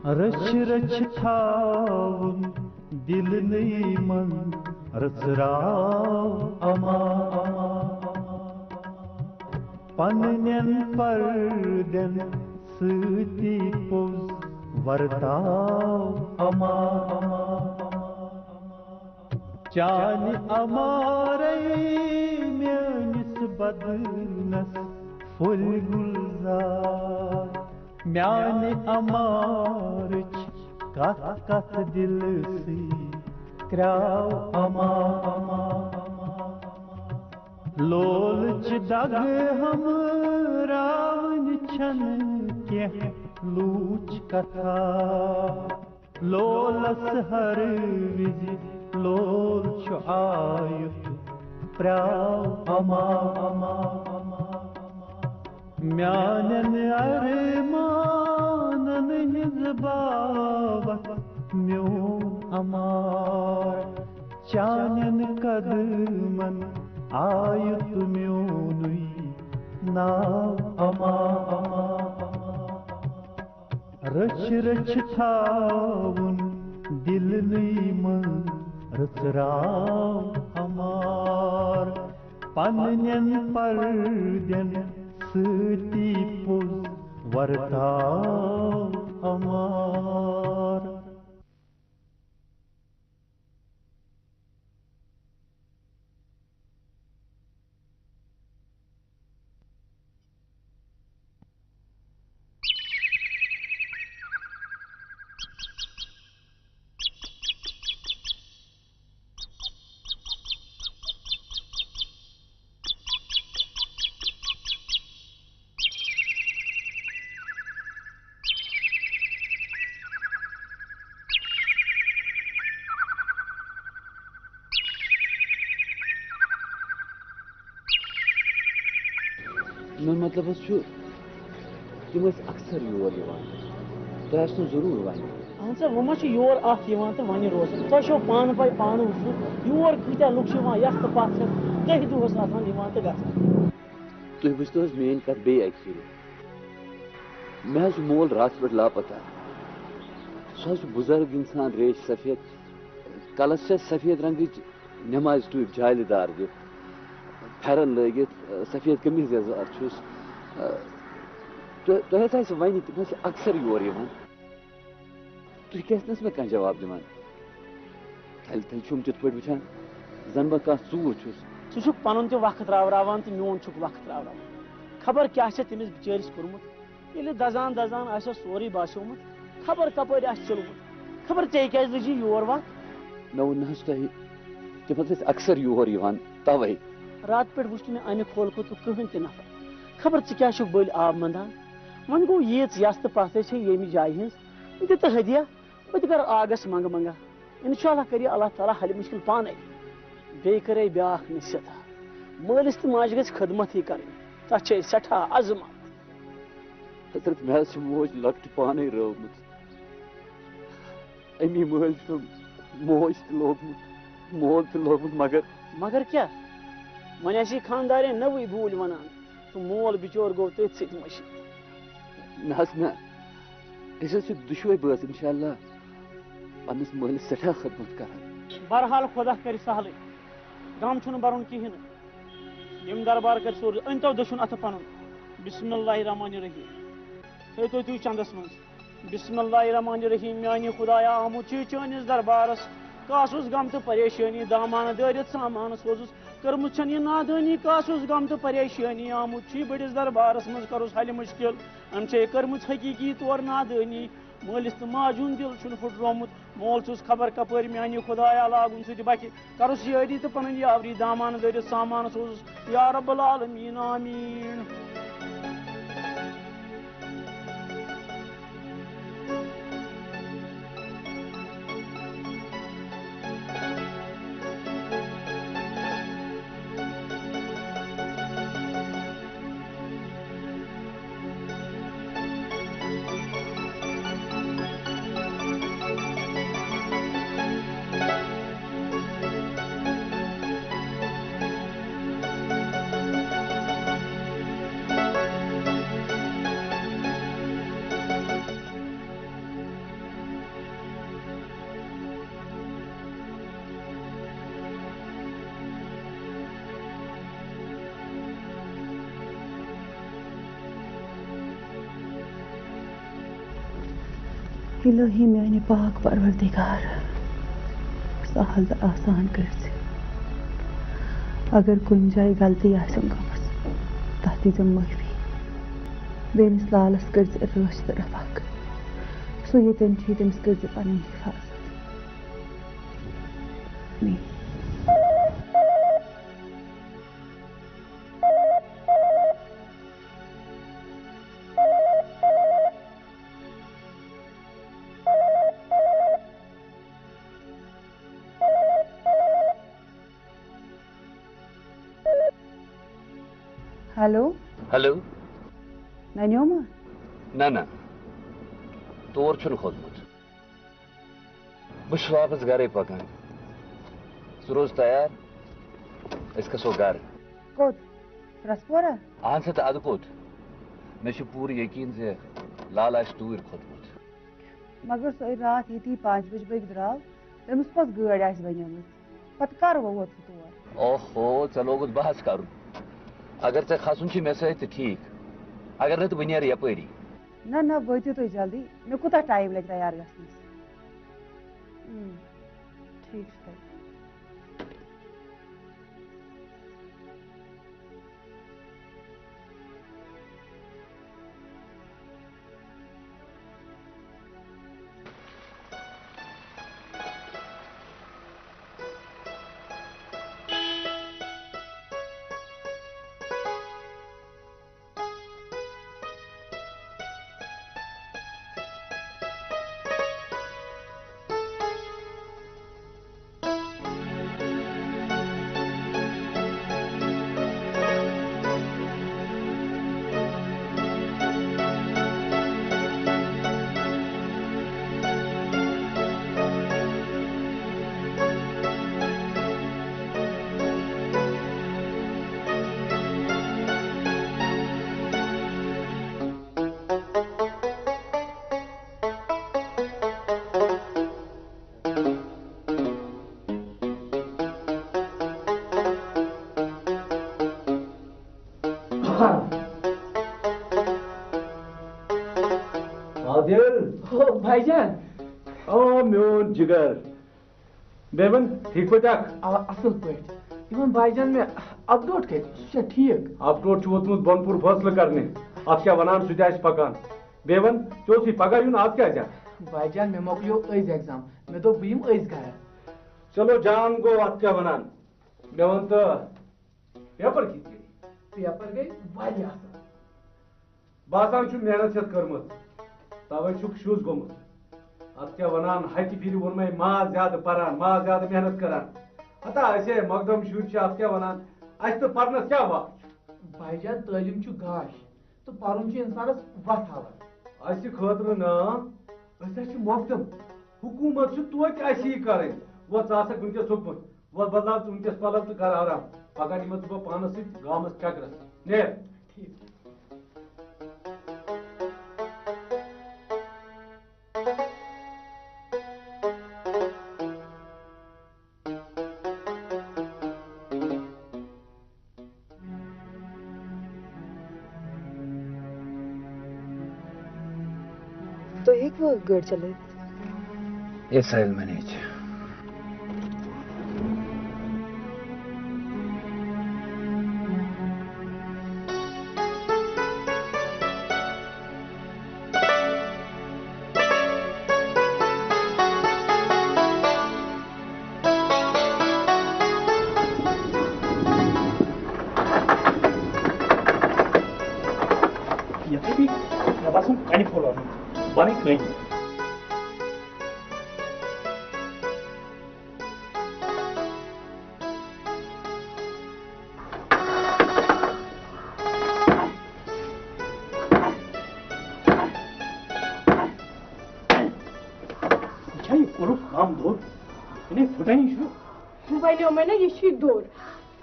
रच रच थावन दिल नई मन रचराव अमा पन्नन पर्दन सती पोज वर्ताव अमा चान अमारे म्यानिस बदनस फुल गुलजार म्याने अमारच कथ कथ दिल सी क्राव अमा लोलच दग हम रावण छन के लूच कथा लोलस हर विज लोल छु आयुत प्राव अमा म्यानन अरमानन हिज बाबत म्योन अमार चानन कदमन आयुत म्योनुई नाव अमा रच रच थावन दिल नई मन रचराव अमार पन्नन पर्दन सती पोज वर्ताव अमार मतलब तम अक्सर योर तुम जरूर वन अहन सा वो योर तो वन रोज तुम पान पे पान वो योर कत्या लुक यथ तो पथ दह दोस तो ग तुम वो मेन कत बे मे मोल रात पे लापता सह बुजुर्ग इंसान रेश सफेद कलस सफेद रंग नमाज टूब जालीदार दिख फेरन लगित सफेद कमीज यजार तुम वन तम अक्सर योर तुम क्या मे कह जवाब दिवान थल थल छुम तिथ पे वुचान जन बह कह चूर सह पन वक्त रावान तो मोन वक्त रावान खबर क्या तमिस बिचारिस कोर्मुत ये दजान दजान आ सोरे बासोमुत खबर कपर चलमुत खबर ऐ क्या लजी योर वत मे वो तम अक्सर योर तवे रात पे वुच मे अमे खोल खुद कहन त नफर खबर क्या बल आब मंदान वन गो यीच यस तो पथ ये जाय हज दित हदिया बह कर आगस मंग मंगा इंशाल्लाह कर अल्लाह ताला हल मुश्किल पाने बे कर ब्या नसीहत मालिस तो माज गज खदमत ही कर तथ सठा अजमत हजरत मे मोज लकट पाने रोमुत अमी मल मोज तो लोगमुत मोल तो लोगमुत मगर क्या वन खानदार नवी भूल वनान तो मोल बिचोर गो तथ सत मशी ना दुशवे बस इंशाल्लाह पन्नस मालिस सठा खदमत कर बहरहाल खुदा कर सहल गम छुन बरुन कहें यम दरबार कर सोर अनतो दशुन अथ पन बिस्मिल्लाहिर्रहमानिर्रहीम थो तुम चंदस मज बिस्मिल्लाहिर्रहमानिर्रहीम मानी खुदाया आमुत चनिस दरबारस कासुस गम तो परेशानी दामान दरित सामान सोजुस कर्मुत यह नादानी कासुस गम तो परेशानी आमुत बड़िस दरबारस मज करुस हल मुश्किल अम कर्मुत हकीकी तौर नादानी मालिस तो माजुन दिल छुन फुटरोमुत मोल छुस खबर कपर मानी खुदाया लागुन सह बचि करुस यारी तो पन यावरी दामान दरित सामान सोजुस या रब्बल आलमीन आमीन। इलाही मेरे पाक परवरदिगार सहल तो आसान कर अगर कुन जाए गलती आसम गमस तथ दी माफी बेमिस लालस कर रश तो रफाक सो ये तमिस कर पन हिफाजत हेलो हेलो नन्योमा ना ना तोर छुन खोदमुत बस वापस घरे पकान सु रोज तैयार इसका सो घर कोत रसपोरा आन से अद कोत मे पूर यकीन से लाल आश तूर खोदमुत मगर सो रात ये 5 बजे बग द्राव तमिस पस गाड़ आस बनियम पत कर वोत तोर ओहो चलो गुत बहस कर अगर चे खसन मे सत ठीक अगर न तो वन यपरी ना ना वोतियो तुम जल्दी मे कूता टाइम लगे तैयार गसनस ठीक है भाईजान ओ म्योन जिगर बेवन ठीक पे असल पे भाईजान में अपडोट कर ठीक अपडोट वोतमुत बनपुर फैसला करने अत क्या वनान सुह पकान बेवन चोसी पगह यून आज क्या भाईजान मे मोकलियो अज एग्जाम मे दो बम अज घर चलो जान गो अत क्या वनान मे वन तो पेपर पेपर गई वारिया असल बासान छु मेहनत छत करमत तवे छुक शुज गोमुत अत क्या वनान हकि फिर वोन मे मां ज्यादा परान मां ज्यादा मेहनत करान हता ऐसे मकदम शुर छ अत क्या वनान अस तो पढ़नस क्या वक्त भाईजान तालीम छु गाश तो पढ़न छु इंसानस वत हावन अस खतर न अस छु मकदम हुकूमत छु तोत असी करन वो चासक उनके सोकमत वो बदलाव तू उनके पलव तो कर आराम पका निमत बो पानस सित गामस चकरस ने ठीक तो एक वो गड़ चले ये साइल मैनेज बनी कहीं काम दौर इन्हें फुटाई शु वनो मैं ये दौर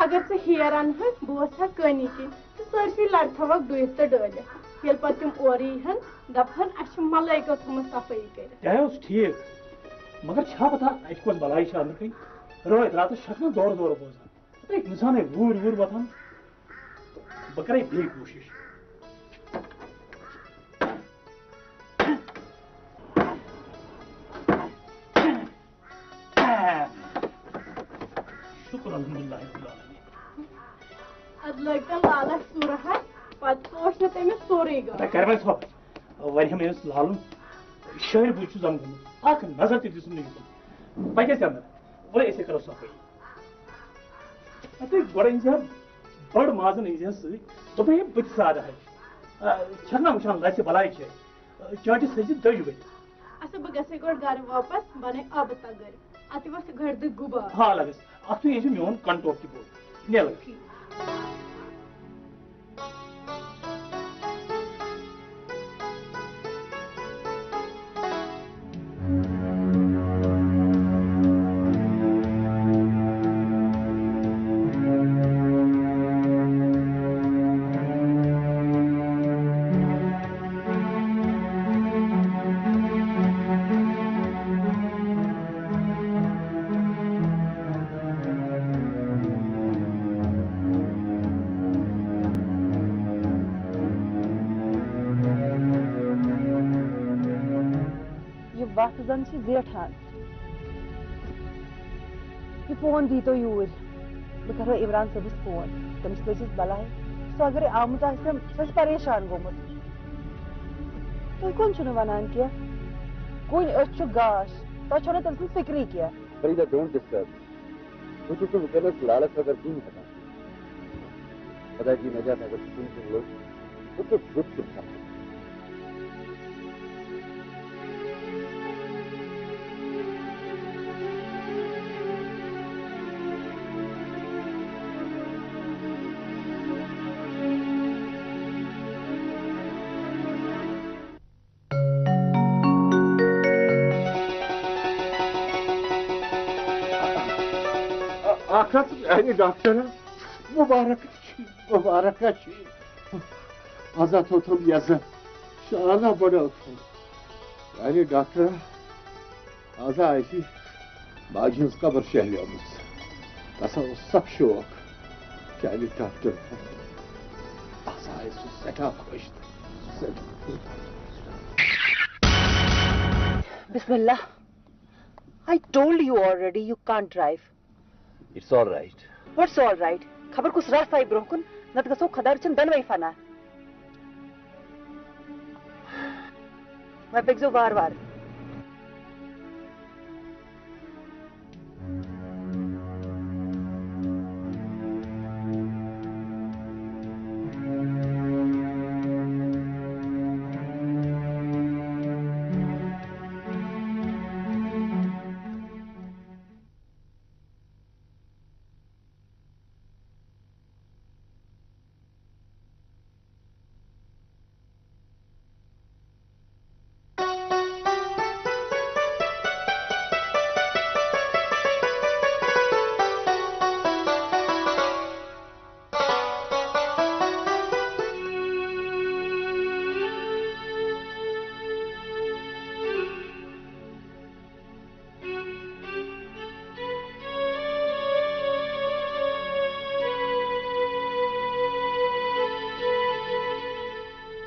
अगर से हेरान बस हा कनी कि सरसी लड़ थवक दुत तो डल ये पे तुम और हन दपन अ मलैको थम सफाई कर ठीक मगर छा पता अस बलाई अंदर कहीं रोहित रात शक्ल दौर दौर बोजान तो इंसान वूर वूर वतान बह कर बे कोशिश शुक्र अल्हम्दुलिल्लाह रब्बिल आलमीन अद लगन लालच सूरह पत पोष न तमिस सोरे ग कर मैं सब वरियम इस लालुन शहर बुझु जम गम आख नजर ते दिसुन नहीं पके से अंदर बोले ऐसे करो सफाई अते गोड़ इंजा बड़ माजन इंजा से तो भाई बुझ सादा है छना मुशान लासे बलाई छे चाटी सजी दय गई अच्छा बह गसे गोड़ घर वापस बने अब तगर अति वस घर द गुबा हां लगस अतु ये मियोन कंटोप की बोल ने लग वत जन जेठान यह फोन दी तो यूर बह करो इमरान सबस फोन तमिस लजिस बलाय सो अगर आमुत सह परेशान गोमुत तुम कौन वनान क्या कुन गाश तुम तम सद फिक्री क्या फरीदा डोंट डिस्टर्ब मुझे तो वकलत लालच अगर तुम है पता की नजात अगर तुम लोग तो दुख दुख Yani doktora mübarek azat otum yazın şahane bana otum yani doktora aza ayşi bacınız kabır şehliyoruz kasa ussak şok yani doktor aza ayşi seka koştu Bismillah. I told you already you can't drive. It's all right. What's all right? खबर कुछ रास्ता ही broken नत गसो खदार चन दन वही फना मैं Pixo बार बार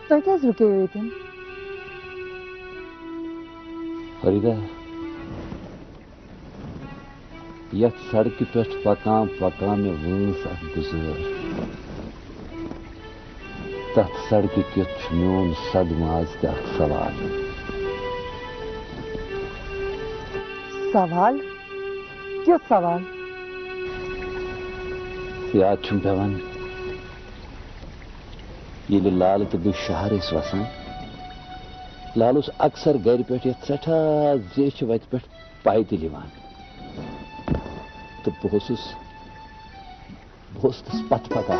तो क्या रुके हुए थे फरीदा यथ सड़क पे पकान में वंस गुजर तथ सड़क क्युत मोन सदमाज सवाल सवाल क्यों सवाल याद पेवान ये लाल तो बह शहर वसान लाल अक्सर घर पे सठा जेश वत पे पैदल तो बह तस पत पता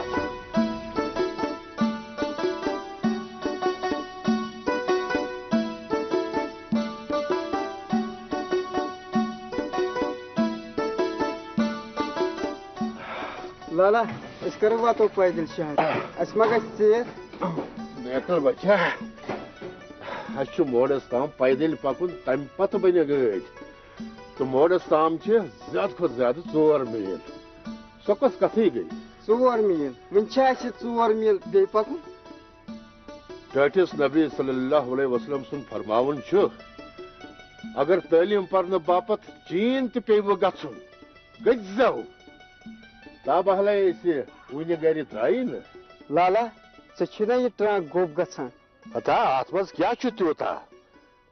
लाला करो वातो पैदल शहर अस मा गत मेकल बच्चा अच्छु मोडस ताम पैदल पकुन तम पत बने गाड़ी तो मोडस ताम ज्यादा खुद ज्यादा 4 मील सो कस कथी गई 4 मील वन 4 मील बे पकुन टटिस नबी सल्लल्लाहु अलैहि वसल्लम सुन फरमावन अगर तालीम पढ़ने बापत चीन ते पे गु गज तब हल वन गर द्राई न लाला छुना यह ट्रां गोब गसान अता अत मज क्या त्यूता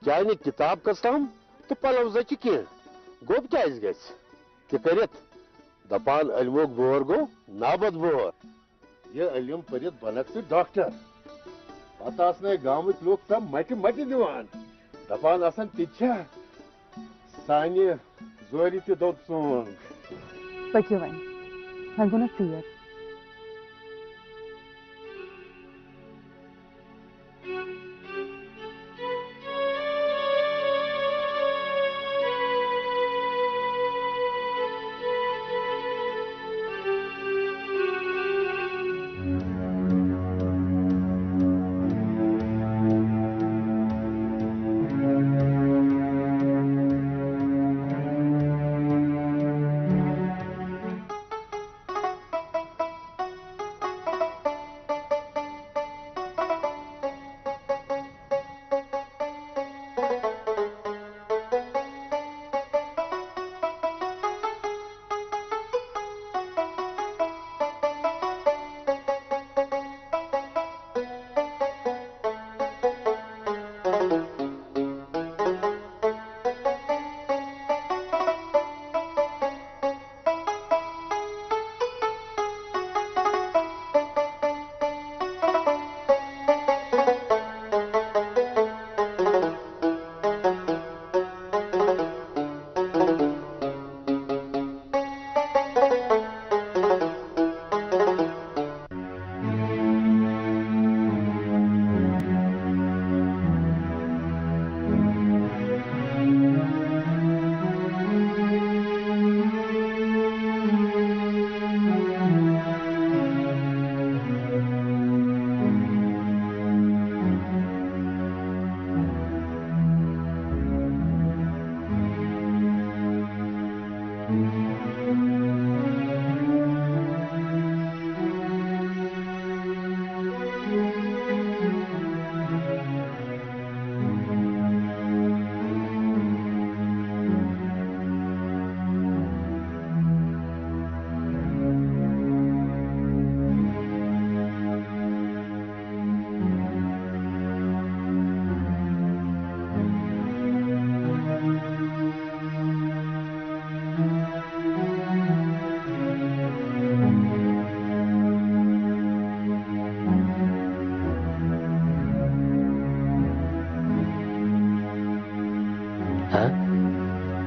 क्या किताब कसम तो पलव जचि कह गोब क्या गि दपान अलमुक बोर गो नाबद बोर ये अलम पढ़ बनक स डॉक्टर पे गामुक लोग सब मट मट दिवान दपान आसान तिछा सानि जोरी ते दो सोन पक्यो वन गो ना सर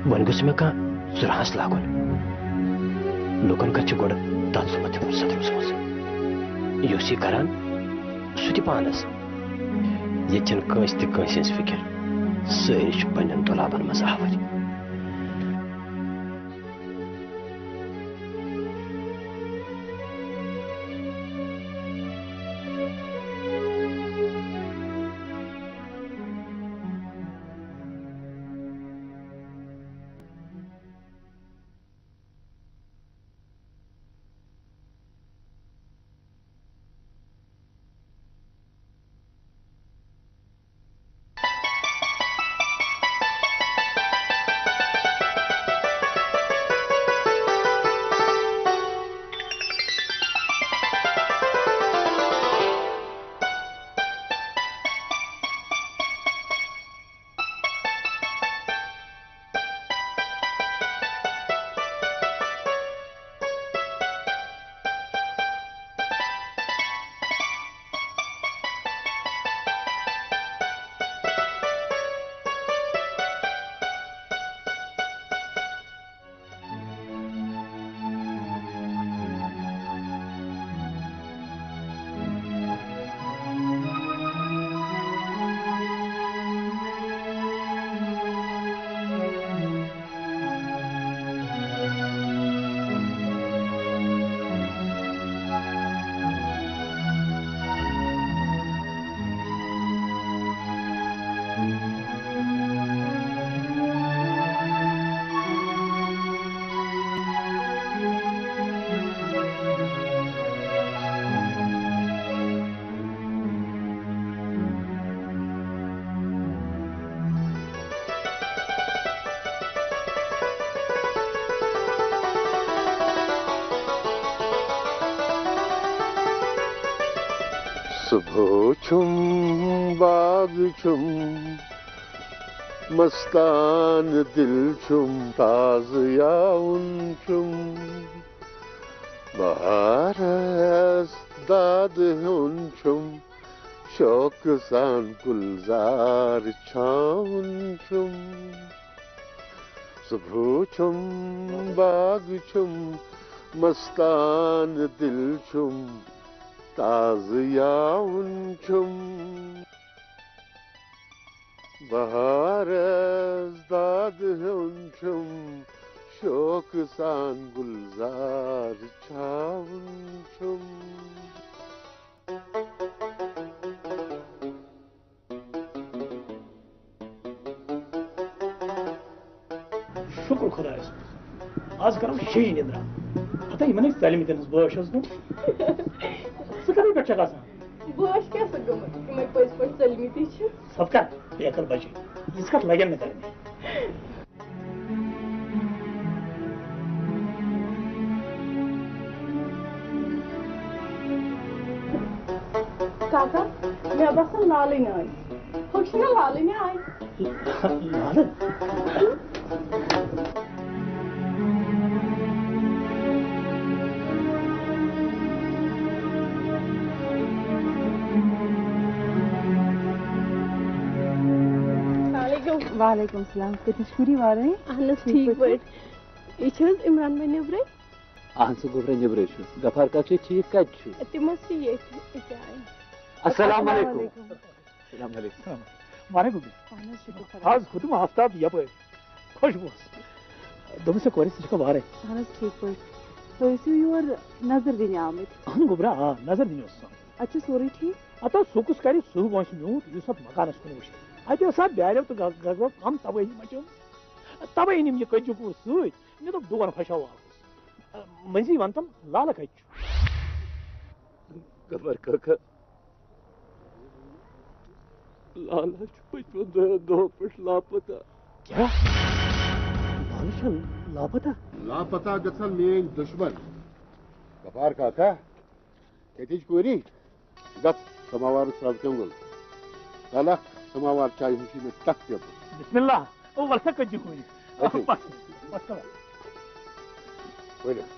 वन गुस मे कह सुरहास लागुन लुकन कर गोड़ तल सुमत सदरुस मज युस यह करान सह पानस ये कंस तंस फिक्र सारी पन्न दुलाबन मज आवर सुबह छुम बाग छुम मस्तान दिल छुम ताज याउन छुम बहार दाद हुन छुम शौक सान गुलजार छाउन छुम सुबह छुम बाग छुम मस्तान दिल छुम ताज याउन छुम बहार दाद हुन छुम शौक सान गुलजार छाउन छुम शुक्र खुदायस आज करो शेज निद्रा पता ही मैंने तालीम दिन बोश नु सकर पे चला सा बोश कैसे गमत कि मैं पैस पर सलमीती छ सबका एकल बजे इसका लगन में करने काका मैं बस लाली ना आई खुश ना लाली ना आई लाल वालेकुम सलाम कितनी शुरी वार है अहन ठीक बट ये छ इमरान भाई नेब्रे अहन से गुबरे नेब्रे छु गफार का ठीक कत छु तिम से ये जाए अस्सलाम वालेकुम अस्सलाम वालेकुम वालेकुम आज खुद में आफ्ताब यप खुश बस दम से कोरिस का बारे अहन ठीक बट तो इसी योर नजर दिन आमत अहन गुबरा हां नजर दिनोस अच्छा सोरी ठीक अतो सुकुस करी सुह वंश म्यू युसफ मकान कुन वश अतो सब ब्यालो तो गगो कम तबे मचो तबे निम ये कजु को सुई ने तो दुगन फशाव मंजी वंतम लाल कच गफार काका लाला बचपन दो पट लापता क्या लालशन लापता लापता गसन मेन दुश्मन गफार काका कतिज कोरी गप समावार साल कंगल लाला समावार चाय हुशी में तक जब बिस्मिल्लाह ओ वर्षा कज्जू कोई अच्छा। बस बस Wait a minute.